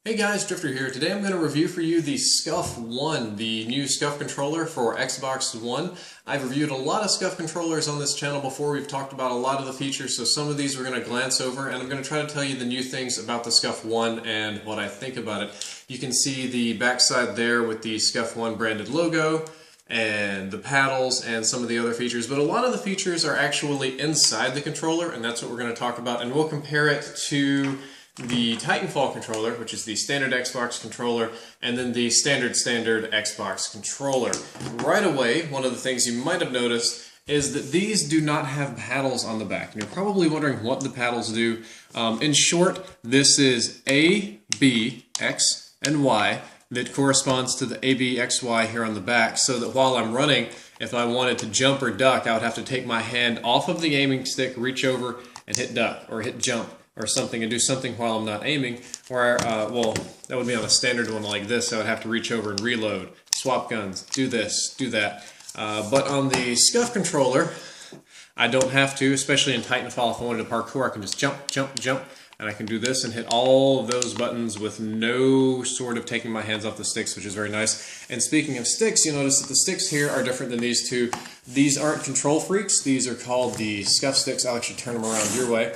Hey guys, Drifter here. Today I'm going to review for you the Scuf One, the new Scuf controller for Xbox One. I've reviewed a lot of Scuf controllers on this channel before. We've talked about a lot of the features, so some of these we're going to glance over, and I'm going to try to tell you the new things about the Scuf One and what I think about it. You can see the backside there with the Scuf One branded logo, and the paddles and some of the other features, but a lot of the features are actually inside the controller, and that's what we're going to talk about, and we'll compare it to the Titanfall controller, which is the standard Xbox controller, and then the standard Xbox controller. Right away, one of the things you might have noticed is that these do not have paddles on the back. And you're probably wondering what the paddles do. In short, this is A, B, X, and Y that corresponds to the A, B, X, Y here on the back, so that while I'm running, if I wanted to jump or duck, I would have to take my hand off of the aiming stick, reach over, and hit duck, or hit jump, or something, and do something while I'm not aiming, where, well, that would be on a standard one like this. I would have to reach over and reload, swap guns, do this, do that. But on the Scuf controller, I don't have to, especially in Titanfall. If I wanted to parkour, I can just jump, jump, jump, and I can do this and hit all of those buttons with no sort of taking my hands off the sticks, which is very nice. And speaking of sticks, you'll notice that the sticks here are different than these two. These aren't control freaks. These are called the Scuf sticks. I'll actually turn them around your way.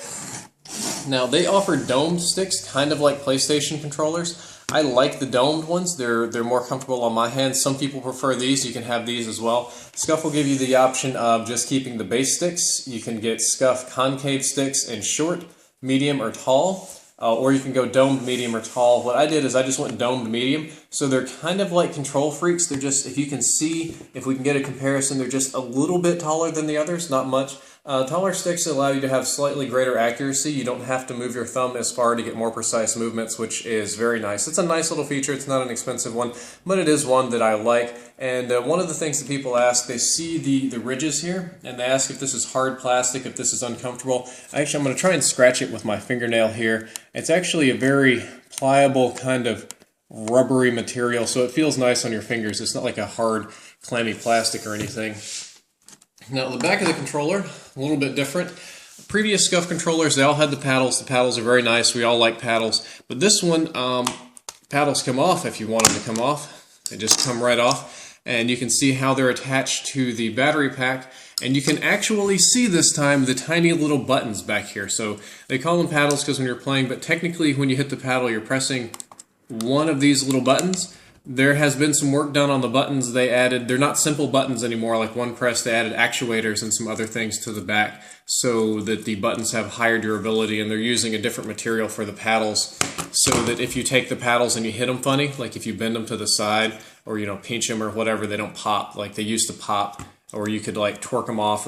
Now, they offer domed sticks, kind of like PlayStation controllers. I like the domed ones. They're more comfortable on my hands. Some people prefer these. You can have these as well. Scuf will give you the option of just keeping the base sticks. You can get Scuf concave sticks in short, medium, or tall. Or you can go domed, medium, or tall. What I did is I just went domed medium. So they're kind of like control freaks. They're just, if you can see, if we can get a comparison, they're just a little bit taller than the others, not much. Taller sticks allow you to have slightly greater accuracy. You don't have to move your thumb as far to get more precise movements, which is very nice. It's a nice little feature. It's not an expensive one, but it is one that I like. And one of the things that people ask, they see the ridges here, and they ask if this is hard plastic, if this is uncomfortable. Actually, I'm going to try and scratch it with my fingernail here. It's actually a very pliable kind of rubbery material, so it feels nice on your fingers. It's not like a hard, clammy plastic or anything. Now, the back of the controller, a little bit different. Previous Scuf controllers, they all had the paddles. The paddles are very nice. We all like paddles. But this one, paddles come off if you want them to come off. They just come right off. And you can see how they're attached to the battery pack. And you can actually see this time the tiny little buttons back here. So they call them paddles because when you're playing, but technically when you hit the paddle, you're pressing one of these little buttons. There has been some work done on the buttons they added. They're not simple buttons anymore, like one press. They added actuators and some other things to the back so that the buttons have higher durability, and they're using a different material for the paddles so that if you take the paddles and you hit them funny, like if you bend them to the side or, you know, pinch them or whatever, they don't pop like they used to pop. Or you could like twist them off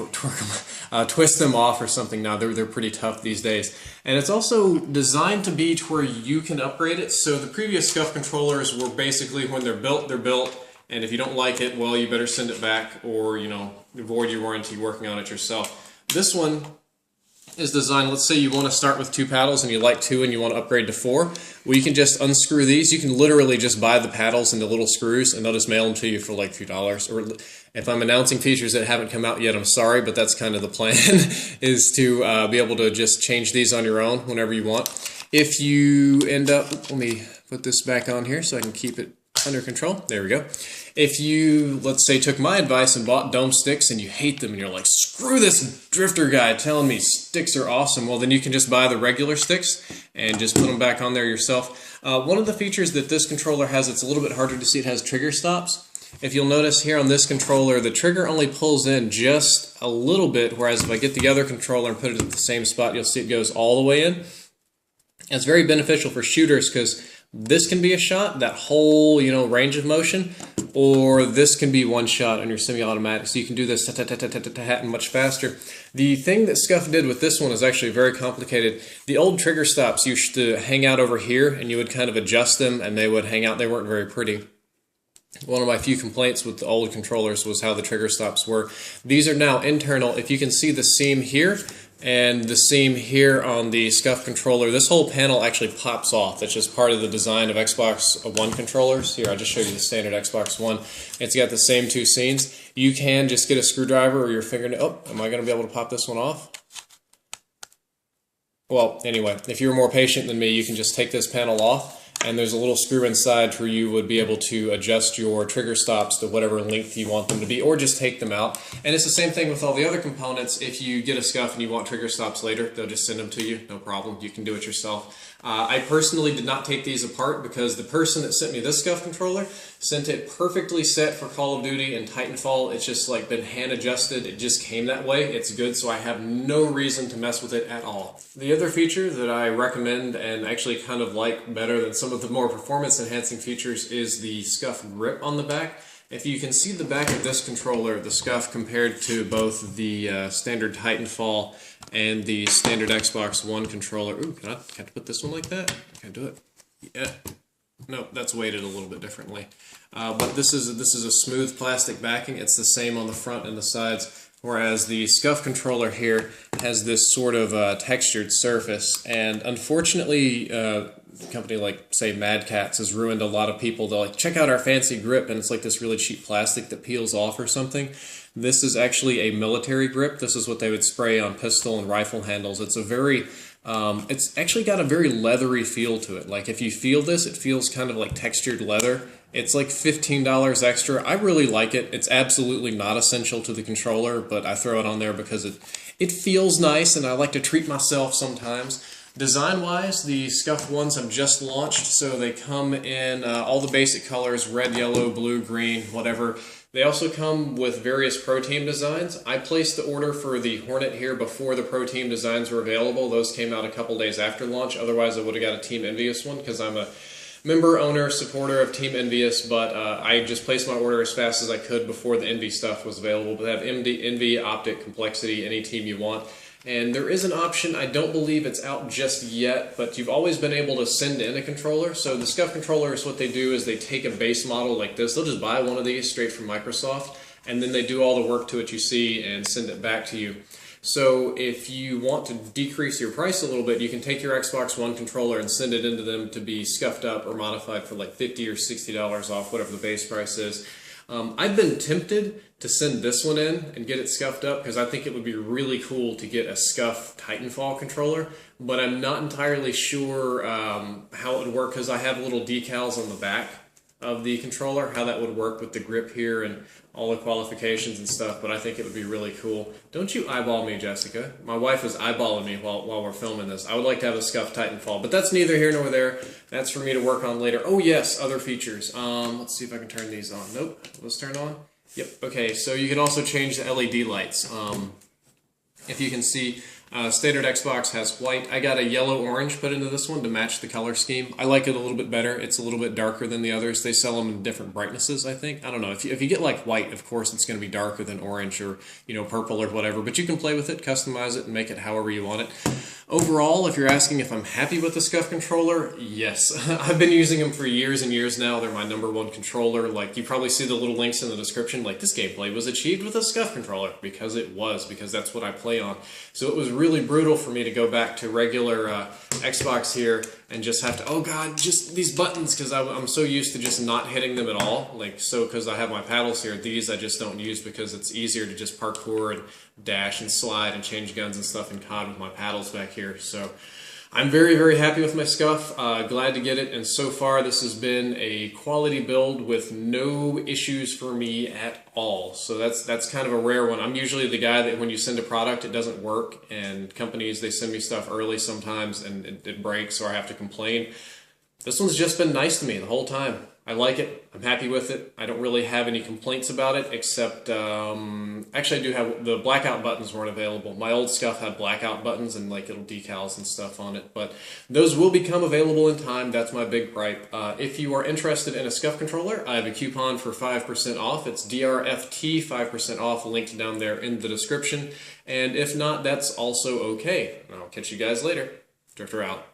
or something. Now they're pretty tough these days. And it's also designed to be to where you can upgrade it. So the previous Scuf controllers were basically when they're built, and if you don't like it, well, you better send it back or, you know, avoid your warranty working on it yourself. This one is designed, let's say you want to start with 2 paddles and you like 2 and you want to upgrade to 4. Well, you can just unscrew these. You can literally just buy the paddles and the little screws, and they'll just mail them to you for like a few dollars. Or if I'm announcing features that haven't come out yet, I'm sorry, but that's kind of the plan, is to be able to just change these on your own whenever you want. If you end up, let me put this back on here so I can keep it under control. There we go. If you, let's say, took my advice and bought dome sticks and you hate them and you're like, screw this drifter guy telling me sticks are awesome, well, then you can just buy the regular sticks and just put them back on there yourself. One of the features that this controller has, it's a little bit harder to see, it has trigger stops. If you'll notice here on this controller, the trigger only pulls in just a little bit, whereas if I get the other controller and put it at the same spot, you'll see it goes all the way in. And it's very beneficial for shooters because this can be a shot, that whole, you know, range of motion, or this can be one shot on your semi-automatic, so you can do this and much faster. The thing that Scuf did with this one is actually very complicated. The old trigger stops used to hang out over here, and you would kind of adjust them, and they would hang out. They weren't very pretty. One of my few complaints with the old controllers was how the trigger stops were. These are now internal. If you can see the seam here, and the seam here on the Scuf controller, this whole panel actually pops off. That's just part of the design of Xbox One controllers. Here, I'll just show you the standard Xbox One. It's got the same 2 seams. You can just get a screwdriver or your fingernail. Oh, am I going to be able to pop this one off? Well, anyway, if you're more patient than me, you can just take this panel off and there's a little screw inside where you would be able to adjust your trigger stops to whatever length you want them to be, or just take them out. And it's the same thing with all the other components. If you get a Scuf and you want trigger stops later, they'll just send them to you, no problem. You can do it yourself. I personally did not take these apart because the person that sent me this Scuf controller sent it perfectly set for Call of Duty and Titanfall. It's just like been hand adjusted. It just came that way. It's good, so I have no reason to mess with it at all. The other feature that I recommend and actually kind of like better than some of the more performance enhancing features is the Scuf Grip on the back. If you can see the back of this controller, the Scuf, compared to both the standard Titanfall and the standard Xbox One controller. Ooh, can I put this one like that? Can I do it? Yeah. No, that's weighted a little bit differently. But this is a smooth plastic backing. It's the same on the front and the sides, whereas the Scuf controller here has this sort of textured surface. And unfortunately, a company like, say, Mad Catz has ruined a lot of people. They'll like, check out our fancy grip, and it's like this really cheap plastic that peels off or something. This is actually a military grip. This is what they would spray on pistol and rifle handles. It's a very, it's actually got a very leathery feel to it. Like if you feel this, it feels kind of like textured leather. It's like $15 extra. I really like it. It's absolutely not essential to the controller, but I throw it on there because it feels nice, and I like to treat myself sometimes. Design-wise, the Scuf Ones have just launched, so they come in all the basic colors: red, yellow, blue, green, whatever. They also come with various Pro Team designs. I placed the order for the Hornet here before the Pro Team designs were available. Those came out a couple days after launch. Otherwise, I would have got a Team Envious one because I'm a member, owner, supporter of Team Envious, but I just placed my order as fast as I could before the Envy stuff was available. But they have Envy, Optic, Complexity, any team you want. And there is an option, I don't believe it's out just yet, but you've always been able to send in a controller. So the Scuf controllers, what they do is they take a base model like this. They'll just buy one of these straight from Microsoft, and then they do all the work to it you see and send it back to you. So if you want to decrease your price a little bit, you can take your Xbox One controller and send it into them to be scuffed up or modified for like $50 or $60 off, whatever the base price is. I've been tempted to send this one in and get it scuffed up because I think it would be really cool to get a Scuf Titanfall controller, but I'm not entirely sure how it would work because I have little decals on the back of the controller, how that would work with the grip here and all the qualifications and stuff, but I think it would be really cool. Don't you eyeball me, Jessica. My wife is eyeballing me while we're filming this. I would like to have a Scuf Titanfall, but that's neither here nor there. That's for me to work on later. Oh yes, other features. Let's see if I can turn these on. Nope, let's turn on. Yep, okay, so you can also change the LED lights. If you can see, standard Xbox has white. I got a yellow-orange put into this one to match the color scheme. I like it a little bit better. It's a little bit darker than the others. They sell them in different brightnesses, I think. I don't know. If you get like white, of course, it's going to be darker than orange or, you know, purple or whatever. But you can play with it, customize it, and make it however you want it. Overall, if you're asking if I'm happy with the Scuf controller, yes. I've been using them for years and years now. They're my #1 controller. Like, you probably see the little links in the description, like, this gameplay was achieved with a Scuf controller, because it was, because that's what I play on. So it was really brutal for me to go back to regular Xbox here and just have to, oh god, just these buttons, because I'm so used to just not hitting them at all. Like, so because I have my paddles here, these I just don't use because it's easier to just parkour and dash and slide and change guns and stuff in COD with my paddles back here. So I'm very, very happy with my Scuf. Glad to get it, and so far this has been a quality build with no issues for me at all. So that's kind of a rare one. I'm usually the guy that when you send a product, it doesn't work, and companies, they send me stuff early sometimes and it breaks or I have to complain. This one's just been nice to me the whole time. I like it. I'm happy with it. I don't really have any complaints about it, except, actually I do have, the blackout buttons weren't available. My old Scuf had blackout buttons and like little decals and stuff on it, but those will become available in time. That's my big gripe. If you are interested in a Scuf controller, I have a coupon for 5% off. It's DRFT, 5% off, linked down there in the description. And if not, that's also okay. And I'll catch you guys later. Drifter out.